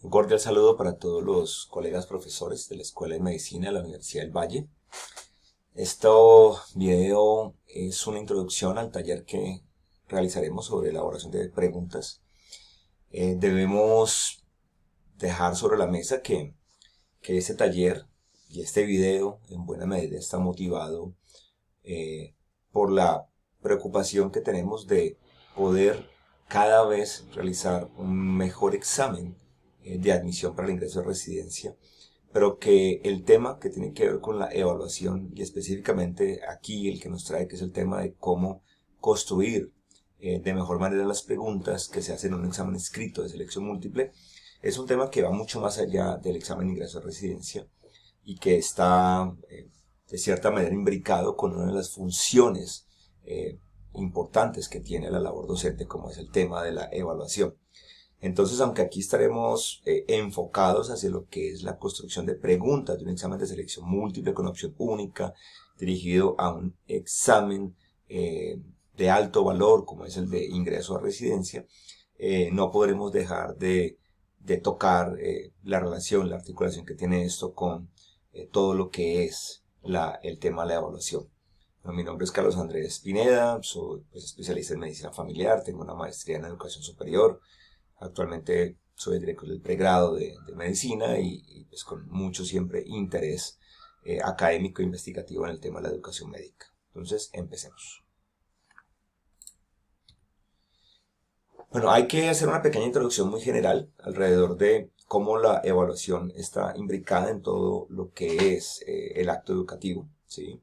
Un cordial saludo para todos los colegas profesores de la Escuela de Medicina de la Universidad del Valle. Este video es una introducción al taller que realizaremos sobre elaboración de preguntas. Debemos dejar sobre la mesa que este taller y este video en buena medida está motivado por la preocupación que tenemos de poder cada vez realizar un mejor examen de admisión para el ingreso de residencia, pero que el tema que tiene que ver con la evaluación y específicamente aquí el que nos trae, que es el tema de cómo construir de mejor manera las preguntas que se hacen en un examen escrito de selección múltiple, es un tema que va mucho más allá del examen de ingreso de residencia y que está de cierta manera imbricado con una de las funciones importantes que tiene la labor docente, como es el tema de la evaluación. Entonces, aunque aquí estaremos enfocados hacia lo que es la construcción de preguntas de un examen de selección múltiple con opción única, dirigido a un examen de alto valor, como es el de ingreso a residencia, no podremos dejar de tocar la relación, la articulación que tiene esto con todo lo que es el tema de la evaluación. Bueno, mi nombre es Carlos Andrés Pineda, soy especialista en medicina familiar, tengo una maestría en educación superior. Actualmente soy el director del pregrado de medicina y pues con mucho siempre interés académico e investigativo en el tema de la educación médica. Entonces, empecemos. Bueno, hay que hacer una pequeña introducción muy general alrededor de cómo la evaluación está imbricada en todo lo que es el acto educativo, ¿sí?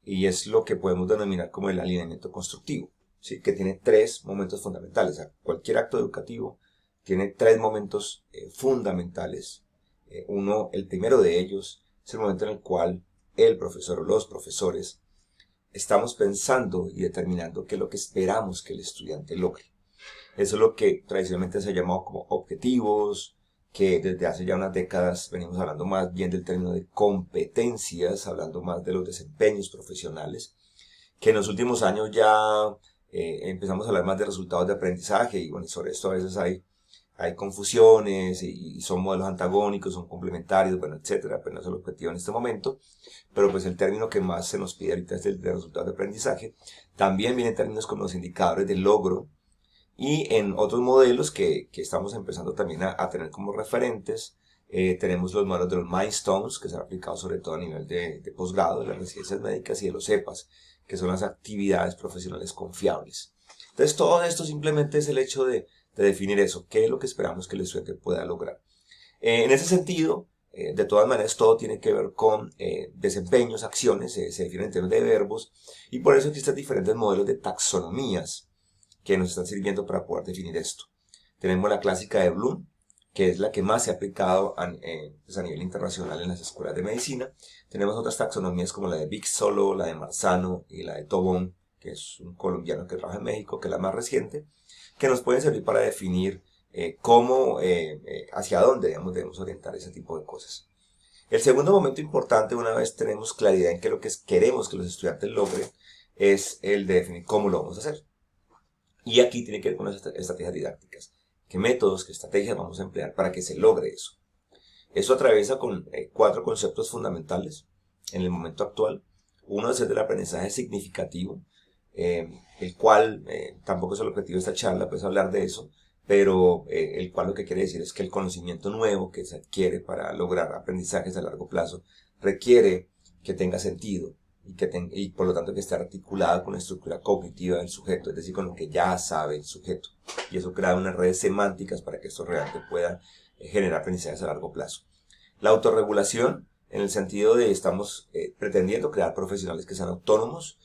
Y es lo que podemos denominar como el alineamiento constructivo, ¿sí? Que tiene tres momentos fundamentales. O sea, cualquier acto educativo tiene tres momentos fundamentales. El primero de ellos es el momento en el cual el profesor o los profesores estamos pensando y determinando qué es lo que esperamos que el estudiante logre. Eso es lo que tradicionalmente se ha llamado como objetivos, que desde hace ya unas décadas venimos hablando más bien del término de competencias, hablando más de los desempeños profesionales, que en los últimos años ya empezamos a hablar más de resultados de aprendizaje y bueno, sobre esto a veces hay confusiones y son modelos antagónicos, son complementarios, bueno, etcétera, pero no es el objetivo en este momento. Pero pues el término que más se nos pide ahorita es el de resultados de aprendizaje. También vienen términos como los indicadores de logro y en otros modelos que estamos empezando también a tener como referentes. Tenemos los modelos de los milestones, que se han aplicado sobre todo a nivel de posgrado, de las residencias médicas y de los EPAs, que son las actividades profesionales confiables. Entonces, todo esto simplemente es el hecho de definir eso, qué es lo que esperamos que el estudiante pueda lograr. En ese sentido, de todas maneras, todo tiene que ver con desempeños, acciones, se definen en términos de verbos, y por eso existen diferentes modelos de taxonomías que nos están sirviendo para poder definir esto. Tenemos la clásica de Bloom, que es la que más se ha aplicado pues a nivel internacional en las escuelas de medicina. Tenemos otras taxonomías como la de Big Solo, la de Marzano y la de Tobón, que es un colombiano que trabaja en México, que es la más reciente, que nos pueden servir para definir hacia dónde debemos orientar ese tipo de cosas. El segundo momento importante, una vez tenemos claridad en qué es lo que queremos que los estudiantes logren, es el de definir cómo lo vamos a hacer. Y aquí tiene que ver con las estrategias didácticas. ¿Qué métodos, qué estrategias vamos a emplear para que se logre eso? Eso atraviesa con cuatro conceptos fundamentales en el momento actual. Uno es el del aprendizaje significativo, el cual tampoco es el objetivo de esta charla, pues hablar de eso, pero el cual lo que quiere decir es que el conocimiento nuevo que se adquiere para lograr aprendizajes a largo plazo requiere que tenga sentido y por lo tanto que esté articulado con la estructura cognitiva del sujeto, es decir, con lo que ya sabe el sujeto. Y eso crea unas redes semánticas para que esto realmente pueda generar aprendizajes a largo plazo. La autorregulación, en el sentido de estamos pretendiendo crear profesionales que sean autónomos,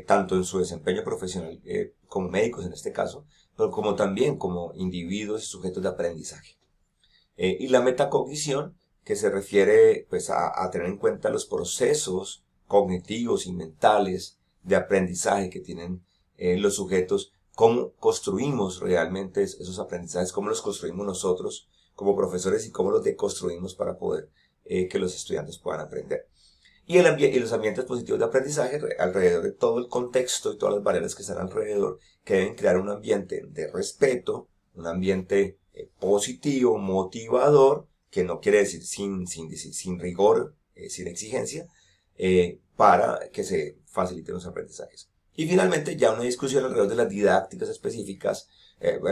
tanto en su desempeño profesional como médicos en este caso, pero como también como individuos y sujetos de aprendizaje. Y la metacognición, que se refiere pues, a tener en cuenta los procesos cognitivos y mentales de aprendizaje que tienen los sujetos, cómo construimos realmente esos aprendizajes, cómo los construimos nosotros como profesores y cómo los deconstruimos para poder que los estudiantes puedan aprender. Y los ambientes positivos de aprendizaje alrededor de todo el contexto y todas las barreras que están alrededor, que deben crear un ambiente de respeto, un ambiente positivo, motivador, que no quiere decir sin rigor, sin exigencia, para que se faciliten los aprendizajes. Y finalmente ya una discusión alrededor de las didácticas específicas,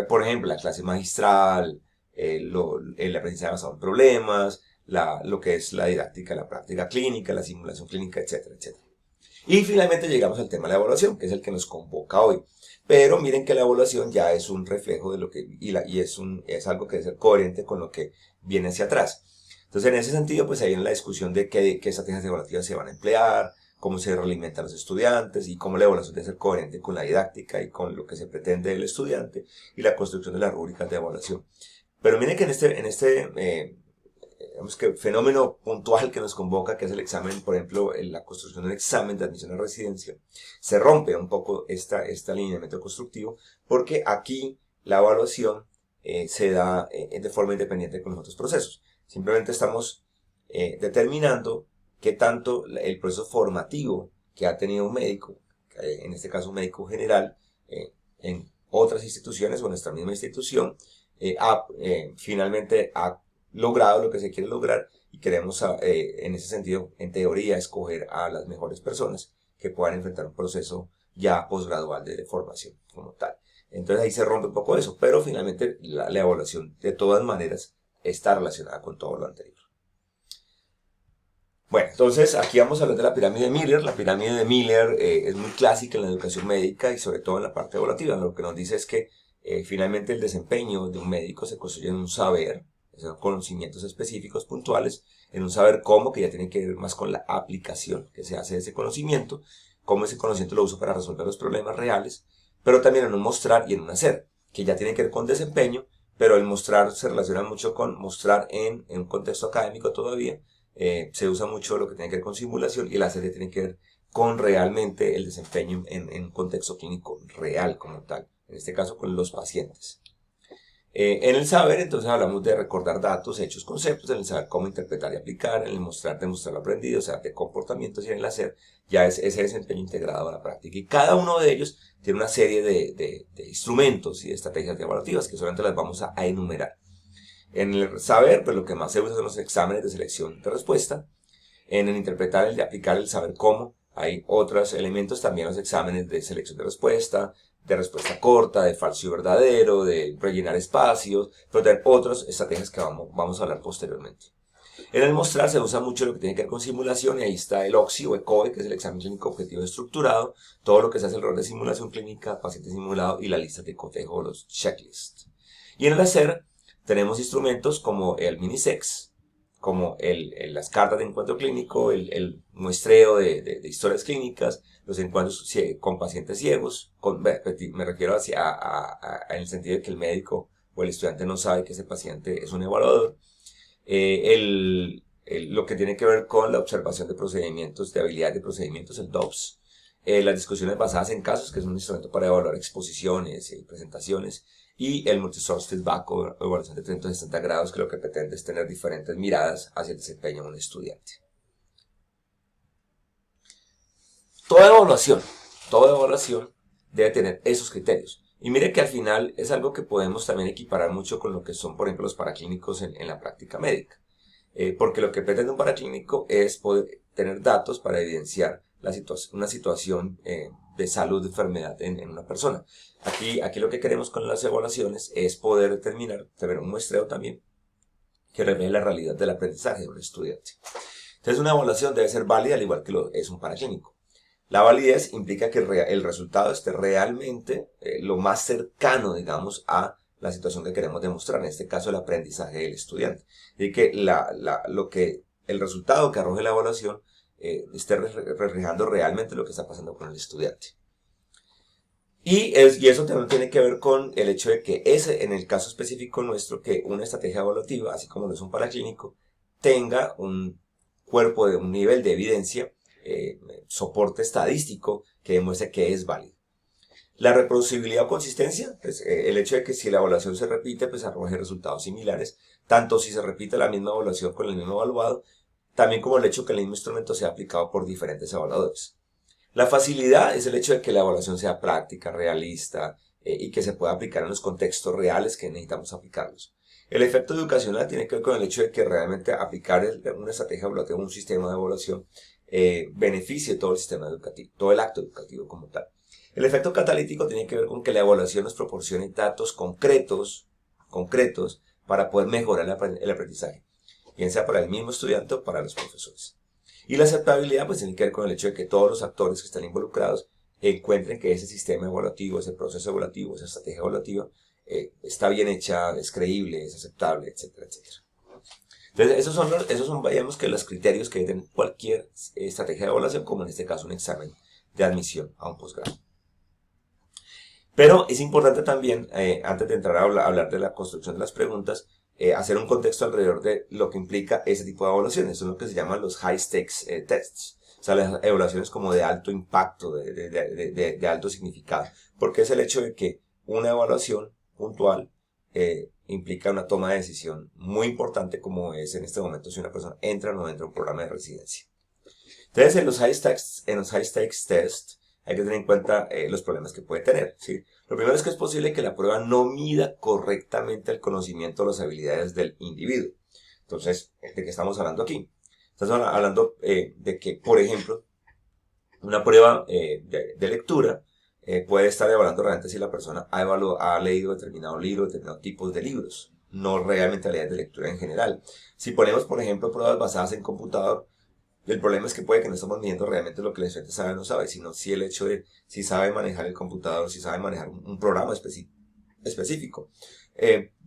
por ejemplo, la clase magistral, el aprendizaje basado en problemas, lo que es la didáctica, la práctica clínica, la simulación clínica, etcétera, etcétera. Y finalmente llegamos al tema de la evaluación, que es el que nos convoca hoy. Pero miren que la evaluación ya es un reflejo de lo que, es algo que debe ser coherente con lo que viene hacia atrás. Entonces, en ese sentido, pues ahí en la discusión de qué estrategias evaluativas se van a emplear, cómo se realimentan los estudiantes y cómo la evaluación debe ser coherente con la didáctica y con lo que se pretende del estudiante y la construcción de las rúbricas de evaluación. Pero miren que digamos que fenómeno puntual que nos convoca, que es el examen, por ejemplo, en la construcción del examen de admisión a residencia, se rompe un poco este alineamiento constructivo, porque aquí la evaluación se da de forma independiente con los otros procesos. Simplemente estamos determinando qué tanto el proceso formativo que ha tenido un médico, en este caso un médico general, en otras instituciones o en nuestra misma institución, finalmente ha logrado lo que se quiere lograr y queremos en ese sentido, en teoría, escoger a las mejores personas que puedan enfrentar un proceso ya posgradual de formación como tal. Entonces ahí se rompe un poco eso, pero finalmente la evaluación de todas maneras está relacionada con todo lo anterior. Bueno, entonces aquí vamos a hablar de la pirámide de Miller. La pirámide de Miller es muy clásica en la educación médica y sobre todo en la parte evaluativa. Lo que nos dice es que finalmente el desempeño de un médico se construye en un saber, son conocimientos específicos, puntuales, en un saber cómo, que ya tiene que ver más con la aplicación que se hace de ese conocimiento, cómo ese conocimiento lo uso para resolver los problemas reales, pero también en un mostrar y en un hacer, que ya tiene que ver con desempeño, pero el mostrar se relaciona mucho con mostrar en un contexto académico todavía. Se usa mucho lo que tiene que ver con simulación y el hacer tiene que ver con realmente el desempeño en un contexto clínico real como tal, en este caso con los pacientes. En el saber, entonces hablamos de recordar datos, hechos, conceptos, en el saber cómo interpretar y aplicar, en el mostrar, demostrar lo aprendido, o sea, de comportamientos, y en el hacer ya es ese desempeño integrado a la práctica. Y cada uno de ellos tiene una serie de instrumentos y de estrategias evaluativas que solamente las vamos a enumerar. En el saber, pues lo que más se usa son los exámenes de selección de respuesta. En el interpretar, el de aplicar, el saber cómo, hay otros elementos también, los exámenes de selección de respuesta corta, de falso y verdadero, de rellenar espacios, pero también otras estrategias que vamos a hablar posteriormente. En el mostrar se usa mucho lo que tiene que ver con simulación y ahí está el OXI o ECOE, que es el examen clínico objetivo estructurado, todo lo que se hace alrededor de simulación clínica, paciente simulado y la lista de cotejo o los checklists. Y en el hacer tenemos instrumentos como el Minisex, como las cartas de encuentro clínico, el muestreo de historias clínicas, los encuentros con pacientes ciegos, me refiero en el sentido de que el médico o el estudiante no sabe que ese paciente es un evaluador, lo que tiene que ver con la observación de procedimientos, de habilidad de procedimientos, el DOPS, las discusiones basadas en casos, que es un instrumento para evaluar exposiciones y presentaciones, y el multi-source feedback o evaluación de 360 grados, que lo que pretende es tener diferentes miradas hacia el desempeño de un estudiante. Toda evaluación debe tener esos criterios. Y mire que al final es algo que podemos también equiparar mucho con lo que son, por ejemplo, los paraclínicos en la práctica médica. Porque lo que pretende un paraclínico es poder tener datos para evidenciar una situación de salud, de enfermedad en una persona. Aquí lo que queremos con las evaluaciones es poder determinar, tener un muestreo también, que revele la realidad del aprendizaje de un estudiante. Entonces una evaluación debe ser válida al igual que lo es un paraclínico. La validez implica que el resultado esté realmente lo más cercano, digamos, a la situación que queremos demostrar, en este caso el aprendizaje del estudiante. Y que el resultado que arroje la evaluación esté reflejando realmente lo que está pasando con el estudiante. Y eso también tiene que ver con el hecho de que en el caso específico nuestro, que una estrategia evaluativa, así como lo es un paraclínico, tenga un cuerpo de un nivel de evidencia, soporte estadístico que demuestre que es válido. La reproducibilidad o consistencia, pues, el hecho de que si la evaluación se repite, pues arroje resultados similares, tanto si se repite la misma evaluación con el mismo evaluado, también como el hecho de que el mismo instrumento sea aplicado por diferentes evaluadores. La facilidad es el hecho de que la evaluación sea práctica, realista y que se pueda aplicar en los contextos reales que necesitamos aplicarlos. El efecto educacional tiene que ver con el hecho de que realmente aplicar una estrategia evaluativa, un sistema de evaluación, beneficie todo el sistema educativo, todo el acto educativo como tal. El efecto catalítico tiene que ver con que la evaluación nos proporcione datos concretos para poder mejorar el aprendizaje, bien sea para el mismo estudiante o para los profesores. Y la aceptabilidad pues tiene que ver con el hecho de que todos los actores que están involucrados encuentren que ese sistema evaluativo, ese proceso evaluativo, esa estrategia evaluativa está bien hecha, es creíble, es aceptable, etcétera, etcétera. Entonces, esos son, digamos que los criterios que deben cualquier estrategia de evaluación, como en este caso un examen de admisión a un posgrado. Pero es importante también, antes de entrar a hablar de la construcción de las preguntas, hacer un contexto alrededor de lo que implica ese tipo de evaluaciones. Son lo que se llaman los high stakes tests. O sea, las evaluaciones como de alto impacto, de alto significado. Porque es el hecho de que una evaluación puntual implica una toma de decisión muy importante, como es en este momento si una persona entra o no entra a un programa de residencia. Entonces, en los high stakes tests, hay que tener en cuenta los problemas que puede tener, ¿sí? Lo primero es que es posible que la prueba no mida correctamente el conocimiento o las habilidades del individuo. Entonces, ¿de qué estamos hablando aquí? Estamos hablando de que, por ejemplo, una prueba de lectura puede estar evaluando realmente si la persona ha leído determinado libro, determinados tipos de libros, no realmente habilidades de lectura en general. Si ponemos, por ejemplo, pruebas basadas en computador, el problema es que puede que no estamos midiendo realmente lo que el estudiante sabe o no sabe, sino si el hecho de si sabe manejar el computador, si sabe manejar un programa específico.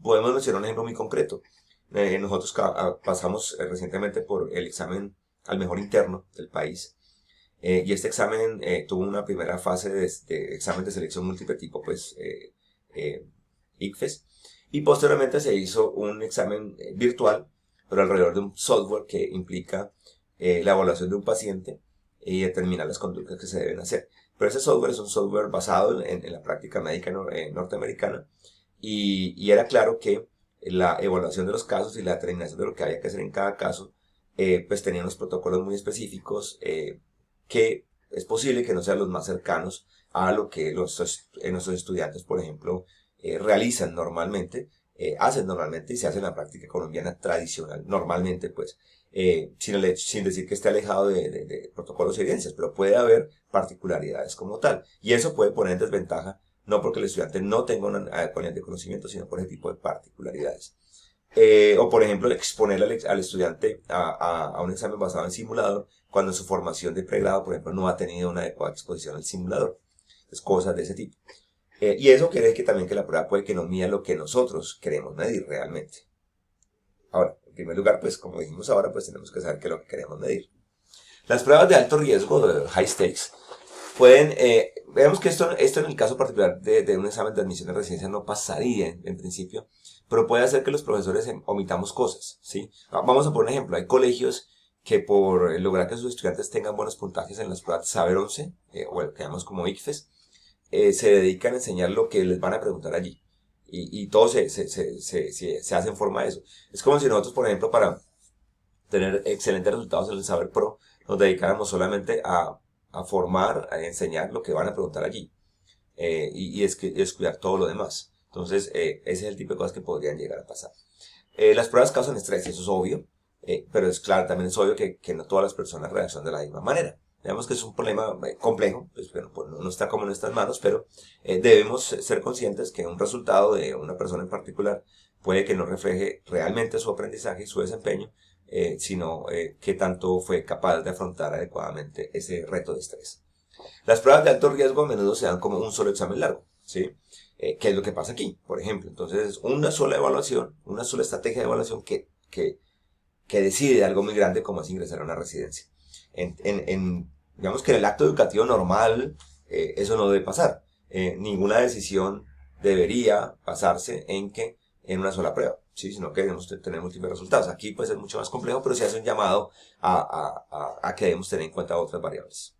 Podemos mencionar un ejemplo muy concreto. Nosotros pasamos recientemente por el examen al mejor interno del país. Y este examen tuvo una primera fase de examen de selección múltiple tipo, pues, ICFES. Y posteriormente se hizo un examen virtual, pero alrededor de un software que implica la evaluación de un paciente y determinar las conductas que se deben hacer. Pero ese software es un software basado en la práctica médica norteamericana y era claro que la evaluación de los casos y la determinación de lo que había que hacer en cada caso pues tenía unos protocolos muy específicos que es posible que no sean los más cercanos a lo que nuestros estudiantes, por ejemplo, realizan normalmente, hacen normalmente y se hace en la práctica colombiana tradicional, normalmente pues, sin decir que esté alejado de protocolos y evidencias, pero puede haber particularidades como tal. Y eso puede poner en desventaja, no porque el estudiante no tenga una adecuada de conocimiento, sino por ese tipo de particularidades. O por ejemplo, exponer al estudiante a un examen basado en simulador cuando en su formación de pregrado, por ejemplo, no ha tenido una adecuada exposición al simulador. Entonces, cosas de ese tipo. Y eso quiere decir que también que la prueba puede que no mida lo que nosotros queremos medir realmente. Ahora, en primer lugar, pues como dijimos ahora, pues tenemos que saber qué es lo que queremos medir. Las pruebas de alto riesgo, de high stakes, pueden, veamos que esto en el caso particular de un examen de admisión de residencia no pasaría en principio, pero puede hacer que los profesores omitamos cosas, ¿sí? Vamos a poner un ejemplo, hay colegios que por lograr que sus estudiantes tengan buenos puntajes en las pruebas Saber 11, o lo que llamamos como ICFES, se dedican a enseñar lo que les van a preguntar allí. Y todo se hace en forma de eso. Es como si nosotros, por ejemplo, para tener excelentes resultados en el Saber Pro, nos dedicáramos solamente a formar, a enseñar lo que van a preguntar allí. Y descuidar todo lo demás. Entonces, ese es el tipo de cosas que podrían llegar a pasar. Las pruebas causan estrés, eso es obvio, pero es claro, también es obvio que no todas las personas reaccionan de la misma manera. Digamos que es un problema complejo, pues, bueno, pues no está como en nuestras manos, pero debemos ser conscientes que un resultado de una persona en particular puede que no refleje realmente su aprendizaje y su desempeño, sino que tanto fue capaz de afrontar adecuadamente ese reto de estrés. Las pruebas de alto riesgo a menudo se dan como un solo examen largo, ¿sí? ¿Qué es lo que pasa aquí? Por ejemplo, entonces una sola evaluación, una sola estrategia de evaluación que decide algo muy grande como es ingresar a una residencia. Digamos que en el acto educativo normal eso no debe pasar. Ninguna decisión debería basarse en una sola prueba, ¿sí? Sino que debemos tener múltiples resultados. Aquí puede ser mucho más complejo, pero se hace un llamado a que debemos tener en cuenta otras variables.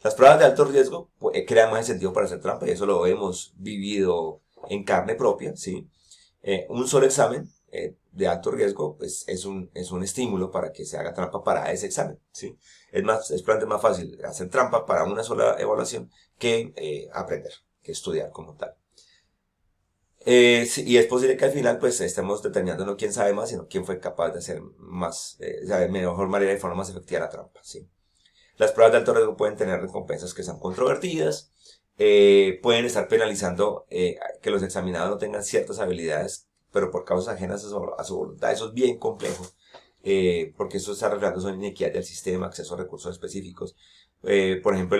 Las pruebas de alto riesgo crean más incentivo para hacer trampa y eso lo hemos vivido en carne propia, ¿sí? Un solo examen de alto riesgo pues, es un estímulo para que se haga trampa para ese examen, ¿sí? Es probablemente más fácil hacer trampa para una sola evaluación que aprender, que estudiar como tal. Sí, y es posible que al final pues estemos determinando no quién sabe más, sino quién fue capaz de hacer más, de mejor manera y forma más efectiva la trampa, ¿sí? Las pruebas de alto riesgo pueden tener recompensas que sean controvertidas, pueden estar penalizando que los examinados no tengan ciertas habilidades, pero por causas ajenas a su voluntad. Eso es bien complejo, porque eso está reflejando una inequidad del sistema, acceso a recursos específicos. Por ejemplo,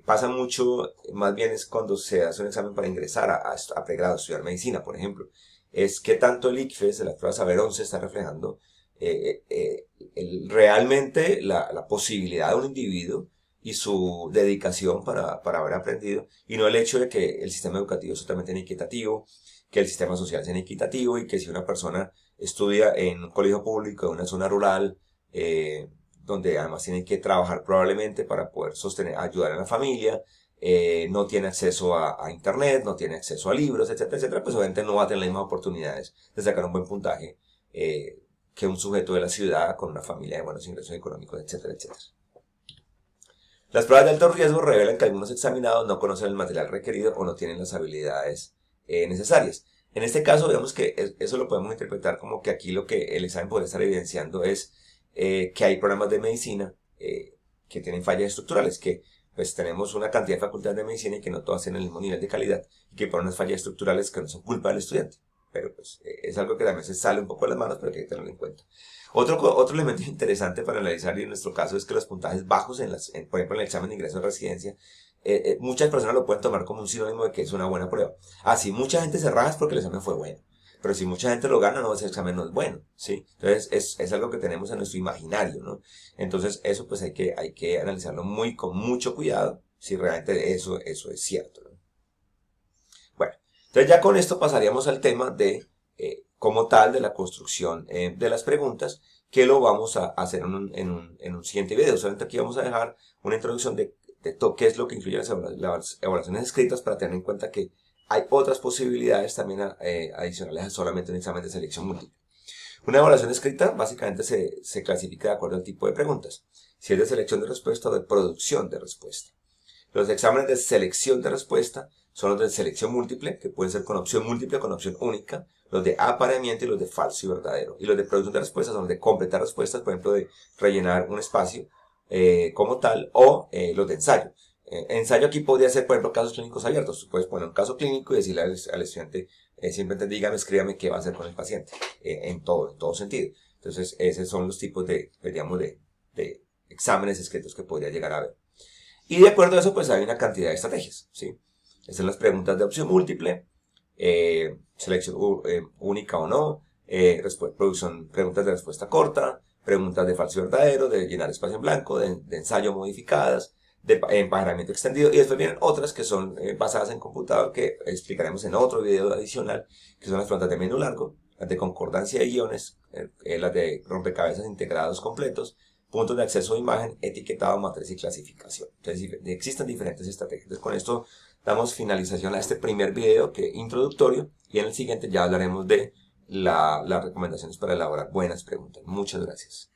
pasa mucho, más bien es cuando se hace un examen para ingresar a pregrado, a estudiar medicina, por ejemplo. Es que tanto el ICFES, de las pruebas Saber 11, está reflejando realmente la posibilidad de un individuo y su dedicación para haber aprendido, y no el hecho de que el sistema educativo es totalmente inequitativo, que el sistema social sea inequitativo y que si una persona estudia en un colegio público en una zona rural, donde además tiene que trabajar probablemente para poder sostener, ayudar a la familia, no tiene acceso a internet, no tiene acceso a libros, etcétera, etcétera, pues obviamente no va a tener las mismas oportunidades de sacar un buen puntaje que un sujeto de la ciudad con una familia de buenos ingresos económicos, etcétera, etcétera. Las pruebas de alto riesgo revelan que algunos examinados no conocen el material requerido o no tienen las habilidades necesarias. En este caso, vemos que eso lo podemos interpretar como que aquí lo que el examen podría estar evidenciando es que hay programas de medicina que tienen fallas estructurales, que pues tenemos una cantidad de facultades de medicina y que no todas tienen el mismo nivel de calidad, y que por unas fallas estructurales que no son culpa del estudiante. Pero pues es algo que también se sale un poco de las manos, pero que hay que tenerlo en cuenta. Otro elemento interesante para analizar y en nuestro caso es que los puntajes bajos, por ejemplo en el examen de ingreso a residencia, muchas personas lo pueden tomar como un sinónimo de que es una buena prueba. Si mucha gente se raja es porque el examen fue bueno. Pero si mucha gente lo gana, no, ese examen no es bueno, ¿sí? Entonces es algo que tenemos en nuestro imaginario, ¿no? Entonces eso pues hay que analizarlo con mucho cuidado si realmente eso es cierto, ¿no? Bueno, entonces ya con esto pasaríamos al tema de como tal de la construcción de las preguntas, que lo vamos a hacer en un siguiente video. Solamente aquí vamos a dejar una introducción de qué es lo que incluye las evaluaciones escritas, para tener en cuenta que hay otras posibilidades también adicionales a solamente un examen de selección múltiple. Una evaluación escrita básicamente se clasifica de acuerdo al tipo de preguntas, si es de selección de respuesta o de producción de respuesta. Los exámenes de selección de respuesta son los de selección múltiple, que pueden ser con opción múltiple o con opción única, los de apareamiento y los de falso y verdadero. Y los de producción de respuestas son los de completar respuestas, por ejemplo, de rellenar un espacio como tal, o los de ensayo. Ensayo aquí podría ser, por ejemplo, casos clínicos abiertos. Tú puedes poner un caso clínico y decirle al estudiante, simplemente dígame, escríbame qué va a hacer con el paciente, en todo sentido. Entonces, esos son los tipos digamos, de exámenes escritos que podría llegar a haber. Y de acuerdo a eso, pues hay una cantidad de estrategias, ¿sí? Estas son las preguntas de opción múltiple, selección única o no, preguntas de respuesta corta, preguntas de falso y verdadero, de llenar espacio en blanco, de ensayo modificadas, de emparejamiento extendido, y después vienen otras que son basadas en computador, que explicaremos en otro video adicional, que son las preguntas de menú largo, las de concordancia de guiones, las de rompecabezas integrados completos, puntos de acceso a imagen, etiquetado, matriz y clasificación. Entonces existen diferentes estrategias. Entonces con esto damos finalización a este primer video introductorio, y en el siguiente ya hablaremos de las recomendaciones para elaborar buenas preguntas. Muchas gracias.